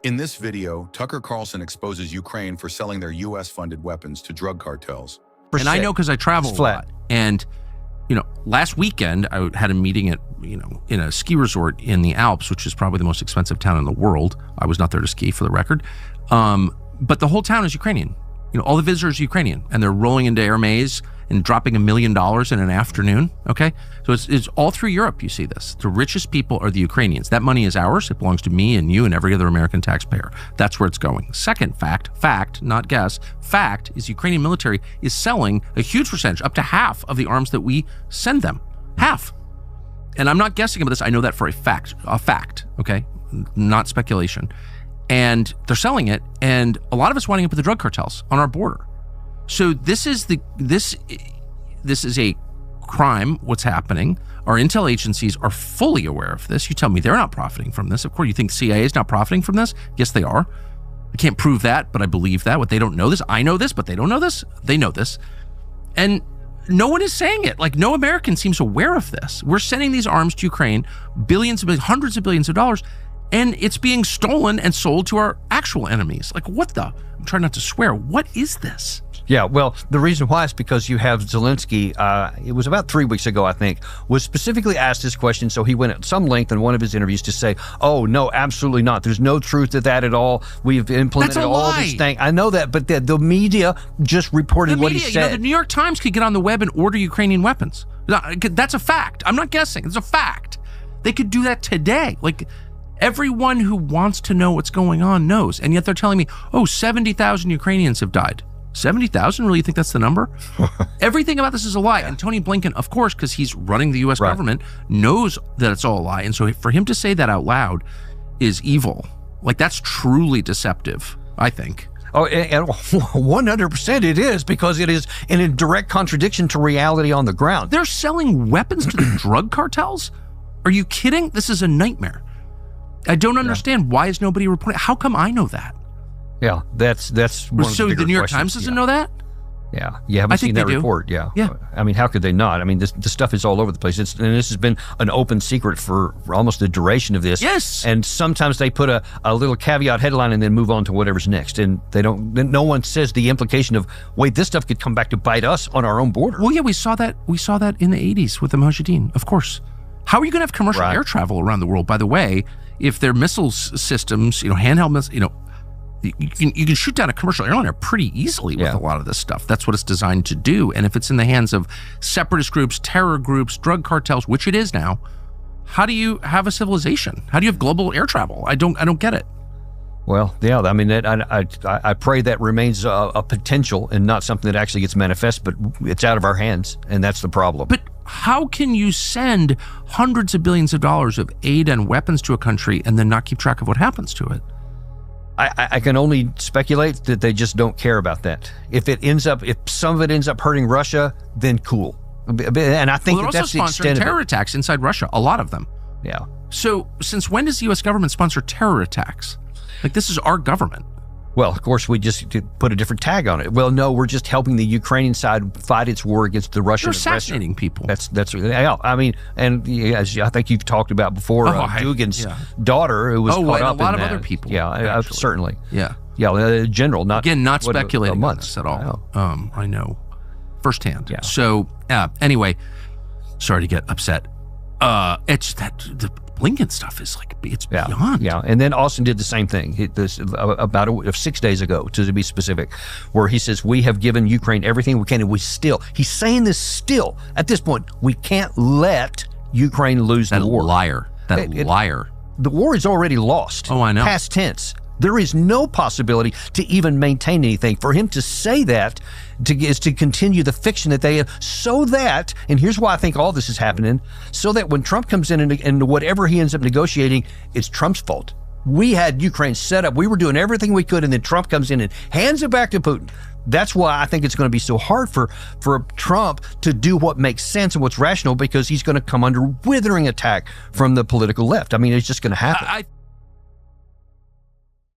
In this video, Tucker Carlson exposes Ukraine for selling their U.S.-funded weapons to drug cartels. And I know because I travel a lot. And, last weekend I had a meeting at, in a ski resort in the Alps, which is probably the most expensive town in the world. I was not there to ski, for the record. But the whole town is Ukrainian. All the visitors are Ukrainian, and they're rolling into Air Maze and dropping $1 million in an afternoon. Okay, so it's all through Europe. You see this. The richest people are the Ukrainians. That money is ours. It belongs to me and you and every other American taxpayer. That's where it's going. Second fact, not guess. Fact is Ukrainian military is selling a huge percentage, up to half of the arms that we send them. Half. And I'm not guessing about this. I know that for a fact. Okay, not speculation. And they're selling it, and a lot of us winding up with the drug cartels on our border. So this is a crime. What's happening? Our intel agencies are fully aware of this. You tell me they're not profiting from this. Of course, you think CIA is not profiting from this? Yes, they are. I can't prove that, but I believe that. What they don't know this, I know this, but they don't know this. They know this, and no one is saying it. Like, no American seems aware of this. We're sending these arms to Ukraine, hundreds of billions of dollars. And it's being stolen and sold to our actual enemies. Like, what the? I'm trying not to swear. What is this? Yeah, well, the reason why is because you have Zelensky, it was about 3 weeks ago, I think, was specifically asked this question. So he went at some length in one of his interviews to say, oh, no, absolutely not. There's no truth to that at all. We've implemented all these things. I know that, but the media just reported what he said. The New York Times could get on the web and order Ukrainian weapons. That's a fact. I'm not guessing. It's a fact. They could do that today. Like, everyone who wants to know what's going on knows. And yet they're telling me, 70,000 Ukrainians have died. 70,000? Really? You think that's the number? Everything about this is a lie. Yeah. And Tony Blinken, of course, because he's running the U.S. government, knows that it's all a lie. And so for him to say that out loud is evil. Like, that's truly deceptive, I think. Oh, and 100% it is, because it is in direct contradiction to reality on the ground. They're selling weapons to the drug cartels? Are you kidding? This is a nightmare. I don't understand. Why is nobody reporting? How come I know that? Yeah, that's one of the bigger So the New York Times doesn't know that? Yeah, you haven't seen that report. Yeah. I mean, how could they not? I mean, this stuff is all over the place. And this has been an open secret for almost the duration of this. Yes. And sometimes they put a little caveat headline and then move on to whatever's next. And they don't. No one says the implication of, wait, this stuff could come back to bite us on our own border. Well, yeah, we saw that in the 80s with the Mujahideen, of course. How are you going to have commercial air travel around the world? By the way, if their missile systems, handheld missiles, you can shoot down a commercial airliner pretty easily with a lot of this stuff. That's what it's designed to do. And if it's in the hands of separatist groups, terror groups, drug cartels, which it is now, how do you have a civilization? How do you have global air travel? I don't get it. Well, yeah, I mean, I pray that remains a potential and not something that actually gets manifest, but it's out of our hands, and that's the problem. But how can you send hundreds of billions of dollars of aid and weapons to a country and then not keep track of what happens to it? I can only speculate that they just don't care about that. If some of it ends up hurting Russia, then cool. And I think that's the extent of it. Terror attacks inside Russia, a lot of them. Yeah. So since when does the U.S. government sponsor terror attacks? Like, this is our government. Well, of course, we just put a different tag on it. Well, no, we're just helping the Ukrainian side fight its war against the Russian aggressor. You're assassinating people. That's I mean, and as I think you've talked about before, Dugin's daughter, who was caught up in that. A lot of other people. Yeah, certainly. Yeah. Yeah, general, not speculating on this at all. I know firsthand. Yeah. So anyway, sorry to get upset. It's that the Blinken stuff is like, it's beyond. Yeah, and then Austin did the same thing about 6 days ago, to be specific, where he says, we have given Ukraine everything we can, and he's saying this still, at this point, we can't let Ukraine lose the war. Liar. Liar. The war is already lost. Oh, I know. Past tense. There is no possibility to even maintain anything. For him to say that is to continue the fiction that they have, so that, and here's why I think all this is happening, so that when Trump comes in and whatever he ends up negotiating, it's Trump's fault. We had Ukraine set up. We were doing everything we could, and then Trump comes in and hands it back to Putin. That's why I think it's going to be so hard for Trump to do what makes sense and what's rational, because he's going to come under withering attack from the political left. I mean, it's just going to happen.